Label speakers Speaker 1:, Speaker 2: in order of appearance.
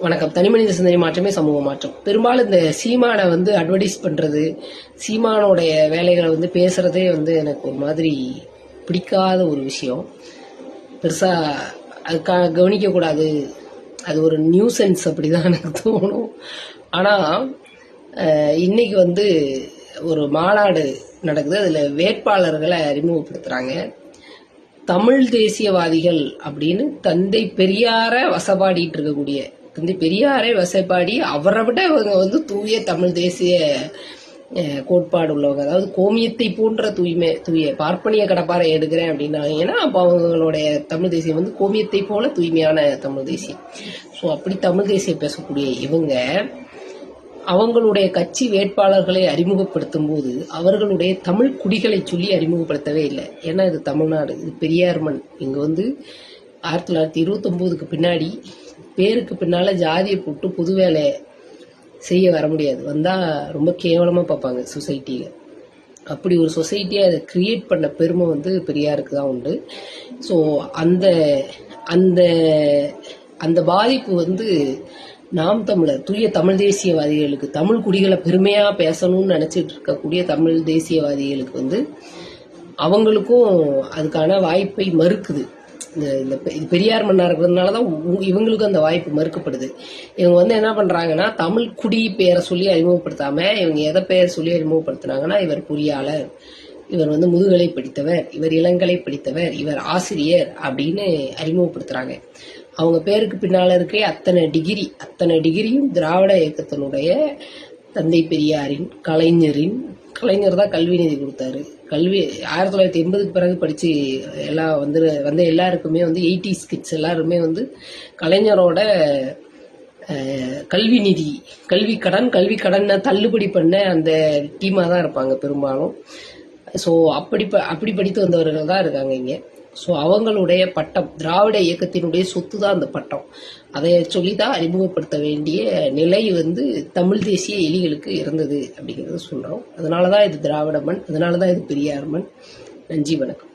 Speaker 1: வணக்கம். தனிமனித சிந்தனை மாற்றமே சமூக மாற்றம். பெரும்பாலும் இந்த சீமானை அட்வர்டைஸ் பண்ணுறது, சீமானோடைய வேலைகளை பேசுகிறதே எனக்கு ஒரு மாதிரி பிடிக்காத ஒரு விஷயம். பெருசாக அதுக்காக கவனிக்கக்கூடாது, அது ஒரு நியூசன்ஸ் அப்படி தான் எனக்கு தோணும். ஆனால் இன்னைக்கு ஒரு மாநாடு நடக்குது. அதில் வேட்பாளர்களை அறிமுகப்படுத்துகிறாங்க. தமிழ் தேசியவாதிகள் அப்படின்னு தந்தை பெரியாரை வசப்பாடிட்டு இருக்கக்கூடிய, தந்தை பெரியாரை வசப்பாடி அவரை விட இவங்க தூய தமிழ் தேசிய கோட்பாடு உள்ளவங்க, அதாவது கோமியத்தை போன்ற தூய பார்ப்பனிய கடப்பாறை எடுக்கிறேன் அப்படின்னாங்கன்னா அப்போ அவங்களுடைய தமிழ் தேசியம் கோமியத்தை போல தூய்மையான தமிழ் தேசியம். ஸோ அப்படி தமிழ் தேசியம் பேசக்கூடிய இவங்க அவங்களுடைய கட்சி வேட்பாளர்களை அறிமுகப்படுத்தும் போது அவர்களுடைய தமிழ் குடிகளை சொல்லி அறிமுகப்படுத்தவே இல்லை. ஏன்னா இது தமிழ்நாடு, இது பெரியார் மண். இங்கே 1929க்கு பின்னாடி பேருக்கு பின்னால் ஜாதியை போட்டு பொது வேலை செய்ய வர முடியாது. வந்தால் ரொம்ப கேவலமாக பார்ப்பாங்க சொசைட்டியில். அப்படி ஒரு சொசைட்டியை அதை கிரியேட் பண்ண பெருமை பெரியாருக்கு தான் உண்டு. ஸோ அந்த அந்த அந்த பாதிப்பு நாம் தமிழர் தூய தமிழ் தேசியவாதிகளுக்கு, தமிழ் குடிகளை பெருமையாக பேசணும்னு நினச்சிட்டு இருக்கக்கூடிய தமிழ் தேசியவாதிகளுக்கு அவங்களுக்கும் அதுக்கான வாய்ப்பை மறுக்குது. இந்த பெரியார் மண்ணா இருக்கிறதுனால தான் இவங்களுக்கும் அந்த வாய்ப்பு மறுக்கப்படுது. இவங்க என்ன பண்ணுறாங்கன்னா, தமிழ் குடி பேரை சொல்லி அறிமுகப்படுத்தாமல் இவங்க எதை பெயர் சொல்லி அறிமுகப்படுத்துனாங்கன்னா, இவர் பொறியாளர், இவர் முதுகலை படித்தவர், இவர் இளங்கலை படித்தவர், இவர் ஆசிரியர் அப்படின்னு அறிமுகப்படுத்துகிறாங்க. அவங்க பேருக்கு பின்னால் இருக்கே அத்தனை டிகிரியும் திராவிட இயக்கத்தினுடைய தந்தை பெரியாரின், கலைஞர் தான் கல்வி நிதி கொடுத்தாரு. கல்வி 1980க்கு பிறகு படித்து எல்லாம் வந்த எல்லாருக்குமே 80s கிட்ஸ் எல்லாருமே கலைஞரோட கல்வி நிதி, கல்வி கடன் தள்ளுபடி பண்ண அந்த டீமாக தான் இருப்பாங்க பெரும்பாலும். ஸோ அப்படி படித்து வந்தவர்கள் தான் இருக்காங்க இங்கே. ஸோ அவங்களுடைய பட்டம், திராவிட இயக்கத்தினுடைய சொத்து தான் அந்த பட்டம். அதை சொல்லி தான் அறிமுகப்படுத்த வேண்டிய நிலை தமிழ் தேசிய எலிகளுக்கு இருந்தது அப்படிங்கிறத சொல்கிறோம். அதனால தான் இது திராவிட மண், அதனால தான் இது பெரியார் மண். நன்றி, வணக்கம்.